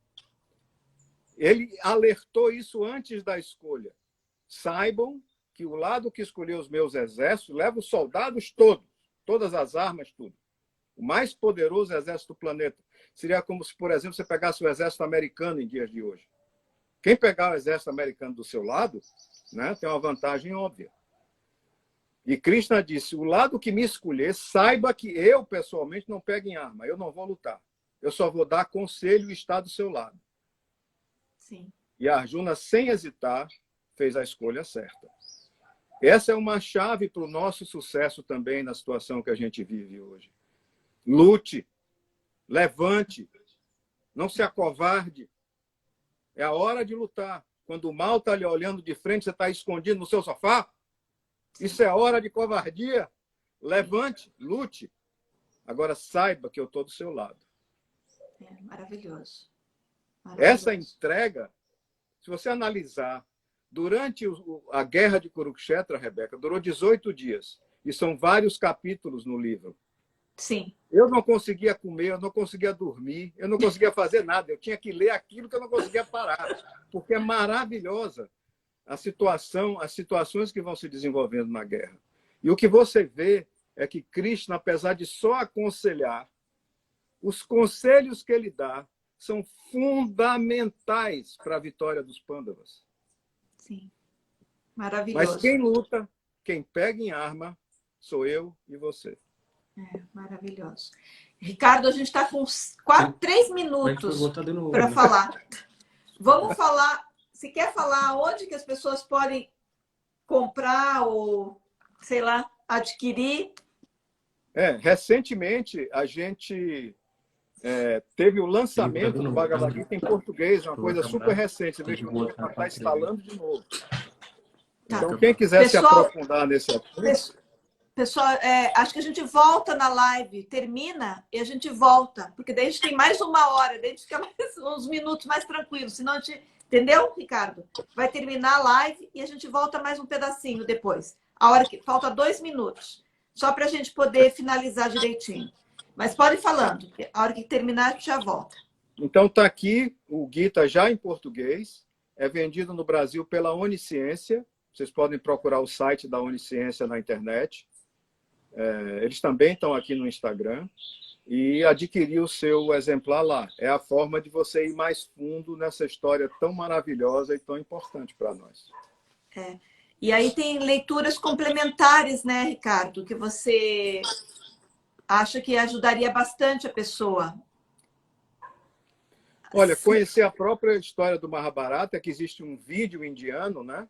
Ele alertou isso antes da escolha. Saibam que o lado que escolheu os meus exércitos leva os soldados todos, todas as armas, tudo. O mais poderoso exército do planeta. Seria como se, por exemplo, você pegasse o exército americano em dias de hoje. Quem pegar o exército americano do seu lado, né, tem uma vantagem óbvia. E Krishna disse: o lado que me escolher, saiba que eu, pessoalmente, não pego em arma. Eu não vou lutar. Eu só vou dar conselho e estar do seu lado. Sim. E Arjuna, sem hesitar, fez a escolha certa. Essa é uma chave para o nosso sucesso também na situação que a gente vive hoje. Lute, levante, não se acovarde. É a hora de lutar. Quando o mal está lhe olhando de frente, você está escondido no seu sofá. Isso é hora de covardia. Levante, lute. Agora saiba que eu estou do seu lado. É maravilhoso. Essa entrega, se você analisar, durante a guerra de Kurukshetra, Rebeca, durou 18 dias. E são vários capítulos no livro. Sim. Eu não conseguia comer, eu não conseguia dormir, eu não conseguia fazer nada. Eu tinha que ler aquilo que eu não conseguia parar. Porque é maravilhosa a situação, as situações que vão se desenvolvendo na guerra. E o que você vê é que Krishna, apesar de só aconselhar, os conselhos que ele dá são fundamentais para a vitória dos Pandavas. Sim. Maravilhoso. Mas quem luta, quem pega em arma, sou eu e você. É, maravilhoso. Ricardo, a gente está com 3 minutos para falar. Vamos falar. Se quer falar onde que as pessoas podem comprar ou, sei lá, adquirir? Recentemente, a gente teve o lançamento do Bhagavad Gita em português, uma coisa super recente. Você vê que o mundo está instalando de novo. Então, quem quiser se aprofundar nesse assunto... Pessoal, acho que a gente volta na live, termina e a gente volta, porque daí a gente tem mais 1 hora, daí a gente fica mais uns minutos mais tranquilos, senão a gente... Entendeu, Ricardo? Vai terminar a live e a gente volta mais um pedacinho depois. A hora que falta 2 minutos, só para a gente poder finalizar direitinho. Mas pode ir falando, a hora que terminar a gente já volta. Então está aqui o Gita já em português, é vendido no Brasil pela Onisciência. Vocês podem procurar o site da Onisciência na internet. Eles também estão aqui no Instagram. E adquirir o seu exemplar lá. É a forma de você ir mais fundo nessa história tão maravilhosa e tão importante para nós. E aí tem leituras complementares, né, Ricardo? Que você acha que ajudaria bastante a pessoa. Olha, conhecer a própria história do Mahabharata, que existe um vídeo indiano, né?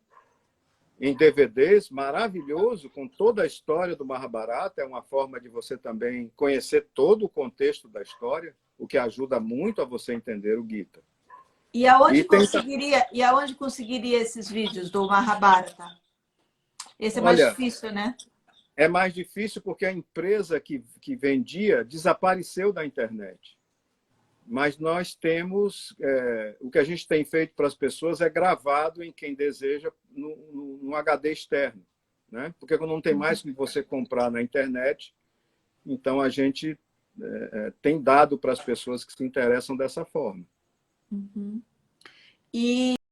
Em DVDs, maravilhoso, com toda a história do Mahabharata. É uma forma de você também conhecer todo o contexto da história, o que ajuda muito a você entender o Gita. E aonde conseguiria esses vídeos do Mahabharata? Esse é mais difícil, né? É mais difícil porque a empresa que vendia desapareceu da internet. Mas nós temos, o que a gente tem feito para as pessoas é gravado em quem deseja no HD externo, né? Porque não tem mais que você comprar na internet, então a gente tem dado para as pessoas que se interessam dessa forma. Uhum. E